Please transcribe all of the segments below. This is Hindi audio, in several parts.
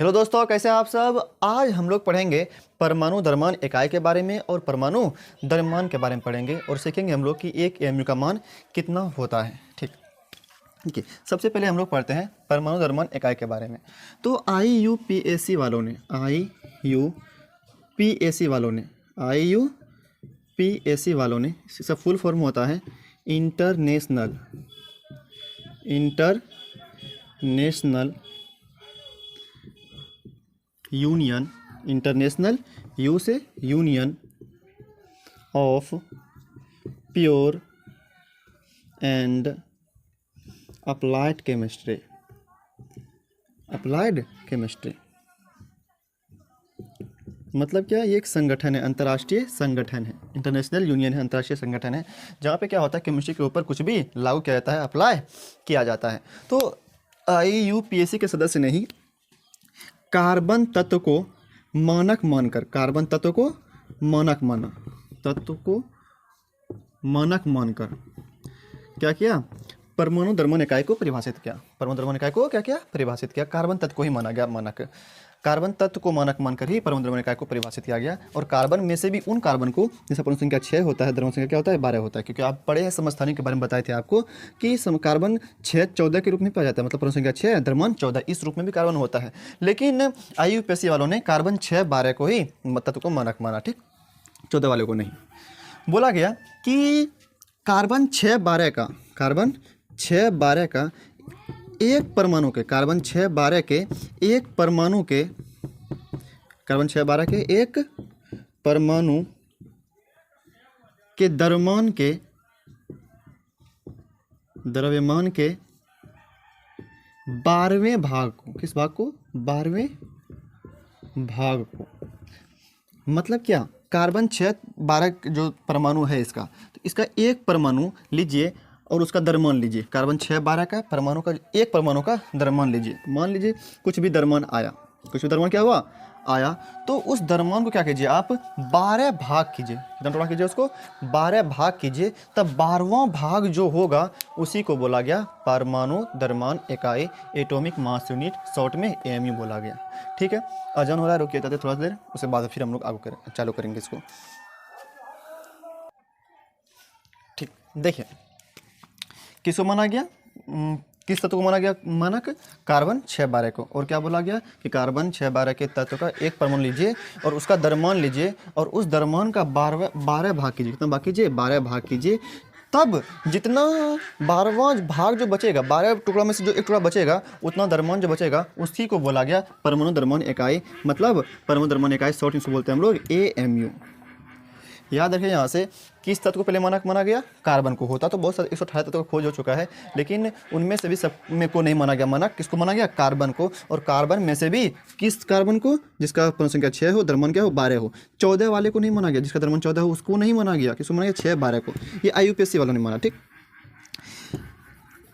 हेलो दोस्तों, कैसे हैं आप सब। आज हम लोग पढ़ेंगे परमाणु द्रव्यमान इकाई के बारे में और परमाणु द्रव्यमान के बारे में पढ़ेंगे और सीखेंगे हम लोग कि एक एमयू का मान कितना होता है। ठीक है। सबसे पहले हम लोग पढ़ते हैं परमाणु द्रव्यमान इकाई के बारे में। तो IUPAC वालों ने इसका फुल फॉर्म होता है इंटरनेशनल यूनियन, इंटरनेशनल यू से union of pure and applied chemistry. मतलब क्या, ये एक संगठन है, अंतर्राष्ट्रीय संगठन है। इंटरनेशनल यूनियन है, अंतर्राष्ट्रीय संगठन है, जहाँ पे क्या होता है, केमिस्ट्री के ऊपर कुछ भी लागू किया जाता है, अप्लाई किया जाता है। तो IUPAC के सदस्य ने ही कार्बन तत्व को मानक मानकर क्या किया, परमाणु द्रव्यमान इकाई को परिभाषित किया। कार्बन तत्व को ही माना गया मानक। कार्बन तत्व को मानक मानकर ही परमाणु द्रव्यमान इकाई को परिभाषित किया गया। और कार्बन में से भी उन कार्बन को, जैसे परमाणु संख्या 6 होता है, द्रव्यमान संख्या क्या होता है, 12 होता है। क्योंकि आप पढ़े हैं समस्थानिक के बारे में, बताए थे आपको कि कार्बन 6 14 के रूप में पाया जाता है। मतलब परमाणु संख्या 6 द्रव्यमान 14, इस रूप में भी कार्बन होता है। लेकिन IUPAC वालों ने कार्बन 6 12 को ही तत्व को मानक माना, ठीक, 14 वाले को नहीं। बोला गया कि कार्बन 6 12 का एक परमाणु के, कार्बन 6 12 के एक परमाणु के, कार्बन 6 12 के एक परमाणु के द्रव्यमान के 12वें भाग को, किस भाग को, 12वें भाग को। मतलब क्या, कार्बन 6 12 जो परमाणु है इसका, तो इसका एक परमाणु लीजिए और उसका द्रव्यमान लीजिए। कार्बन 6 12 का परमाणु का एक परमाणु का द्रव्यमान लीजिए। मान लीजिए कुछ भी द्रव्यमान आया, क्या हुआ, आया, तो उस द्रव्यमान को क्या कीजिए, आप 12 भाग कीजिए। कितना टुकड़ा कीजिए, उसको 12 भाग कीजिए। तब 12वां भाग जो होगा उसी को बोला गया परमाणु द्रव्यमान इकाई, एटॉमिक मास यूनिट, शॉर्ट में AMU बोला गया। ठीक है, अजान हो रहा है, रुकिए जाते थोड़ा देर, उसके बाद फिर हम लोग चालू करेंगे इसको। ठीक, देखिए किसको माना गया, किस तत्व को माना गया मानक, कार्बन 6 12 को। और क्या बोला गया कि कार्बन 6 12 के तत्व का एक परमाणु लीजिए और उसका द्रव्यमान लीजिए और उस द्रव्यमान का 12 भाग कीजिए। कितना भाग कीजिए, 12 भाग कीजिए। तब जितना 12वां भाग जो बचेगा, 12 टुकड़ा में से जो एक टुकड़ा बचेगा, उतना द्रव्यमान जो बचेगा उसी को बोला गया परमाणु द्रव्यमान इकाई। मतलब परमाणु द्रव्यमान इकाई शॉर्ट में बोलते हैं हम लोग AMU। याद रखिए, यहाँ से किस तत्व को पहले मानक माना गया, कार्बन को। होता तो बहुत सारे 118 तत्व का खोज हो चुका है, लेकिन उनमें से भी सब में को नहीं माना गया मानक। किसको माना गया, कार्बन को। और कार्बन में से भी किस कार्बन को, जिसका परमाणु संख्या 6 हो, द्रव्यमान क्या हो, 12 हो। 14 वाले को नहीं माना गया, जिसका द्रव्यमान 14 हो उसको नहीं माना गया। किसको माना गया, 6 12 को। ये IUPAC वालों ने माना, ठीक।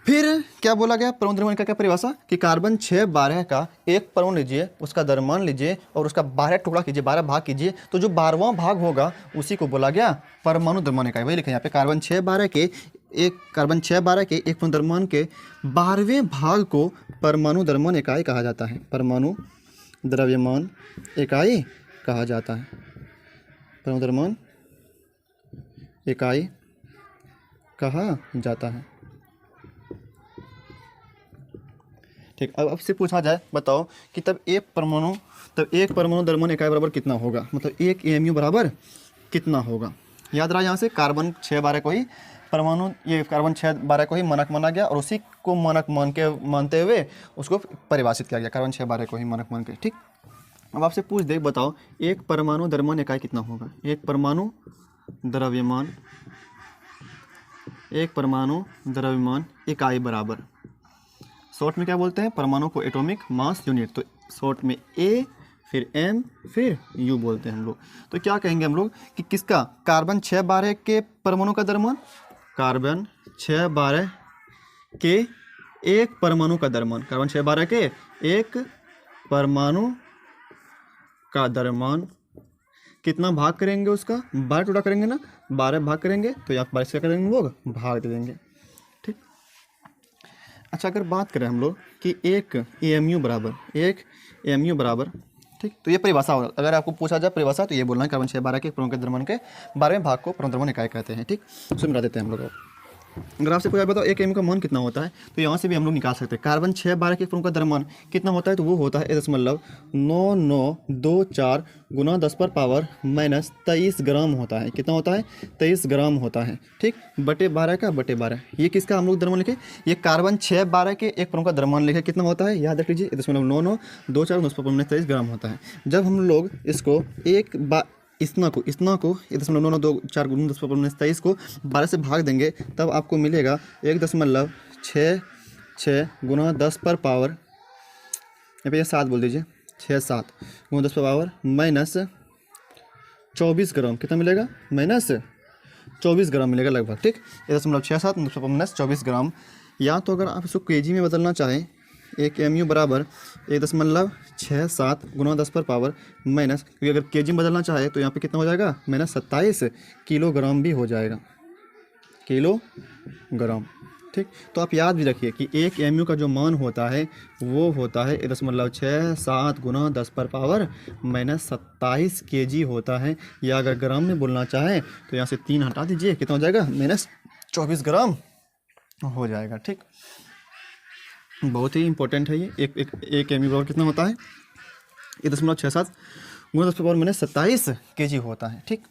फिर क्या बोला गया, परमाणु द्रव्यमान का क्या परिभाषा, कि कार्बन 6 12 का एक परमाणु लीजिए, उसका द्रव्यमान लीजिए और उसका 12 टुकड़ा कीजिए, 12 भाग कीजिए। तो जो 12वां भाग होगा उसी को बोला गया परमाणु द्रव्यमान इकाई। वही लिखा यहाँ पे, कार्बन 6 12 के एक परमाणु द्रव्यमान के 12वें भाग को परमाणु द्रव्यमान इकाई कहा जाता है। परमाणु द्रव्यमान इकाई कहा जाता है। परमाणु द्रव्यमान इकाई कहा जाता है। ठीक, अब आपसे पूछा जाए, बताओ कि तब एक परमाणु द्रव्यमान इकाई बराबर कितना होगा, मतलब एक AMU बराबर कितना होगा। याद रहा, यहाँ से कार्बन 6 12 को ही परमाणु, ये कार्बन 6 12 को ही मानक माना गया और उसी को मानक मानते हुए उसको परिभाषित किया गया, कार्बन 6 12 को ही मानक मान के। ठीक, अब आपसे पूछ दे, बताओ एक परमाणु द्रव्यमान इकाई कितना होगा। एक परमाणु द्रव्यमान इकाई बराबर, शॉर्ट में क्या बोलते हैं, परमाणु को एटॉमिक मास यूनिट। तो शॉर्ट में A, फिर M, फिर U बोलते हैं हम लोग। तो क्या कहेंगे हम लोग कि किसका, कार्बन 6 12 के परमाणु का द्रव्यमान, कार्बन 6 12 के एक परमाणु का द्रव्यमान, कार्बन 6 12 के एक परमाणु का द्रव्यमान कितना भाग करेंगे, उसका 12 टुकड़ा करेंगे ना, 12 भाग करेंगे। तो यहाँ 12 से क्या करेंगे लोग, भाग दे देंगे। अच्छा, अगर बात करें हम लोग कि एक एएमयू बराबर, ठीक, तो ये परिभाषा होगा। अगर आपको पूछा जाए परिभाषा तो ये बोलना है कार्बन 612 के परमाणु के द्रव्यमान के 12वें भाग को परमाणु द्रव्यमान इकाई कहते हैं। ठीक, सो मिला देते हैं हम लोग। अगर आपसे पूछा बताओ एक एम का मान कितना होता है, तो यहाँ से भी हम लोग निकाल सकते हैं। कार्बन 612 के परमाणु का द्रव्यमान कितना होता है, तो वो होता है 1.9924 गुना 10 पर पावर माइनस 23 ग्राम होता है। कितना होता है, 23 ग्राम होता है। ठीक, बटे 12 का बटे 12, ये किसका हम लोग द्रव्यमान लिखे, ये कार्बन 612 के एक परमाणु का द्रव्यमान लिखे। कितना होता है याद रख लीजिए, 1.9924 10 पर 23 ग्राम होता है। जब हम लोग इसको एक बार इतना को 1.9924 गुना 10 पर 23 को 12 से भाग देंगे, तब आपको मिलेगा 1.66 गुना 10 पर पावर, यहाँ पे 7 बोल दीजिए, 67 गुना 10 पर पावर माइनस 24 ग्राम। कितना मिलेगा, माइनस 24 ग्राम मिलेगा लगभग। ठीक, 1.67 माइनस 24 ग्राम। या तो अगर आप इसको केजी में बदलना चाहें, एक एम यू बराबर 1.67 गुना 10 पर पावर माइनस, क्योंकि अगर केजी में बदलना चाहे तो यहाँ पे कितना हो जाएगा, माइनस 27 किलोग्राम भी हो जाएगा, किलोग्राम। ठीक, तो आप याद भी रखिए कि एक एम यू का जो मान होता है वो होता है 1.67 गुना 10 पर पावर माइनस 27 केजी होता है। या अगर ग्राम में बोलना चाहें तो यहाँ से 3 हटा दीजिए, कितना हो जाएगा, माइनस 24 ग्राम हो जाएगा। ठीक, बहुत ही इंपॉर्टेंट है ये। एक एम यू बराबर कितना होता है, 1.67 गुना 10 पर पावर माइनस 27 केजी होता है। ठीक।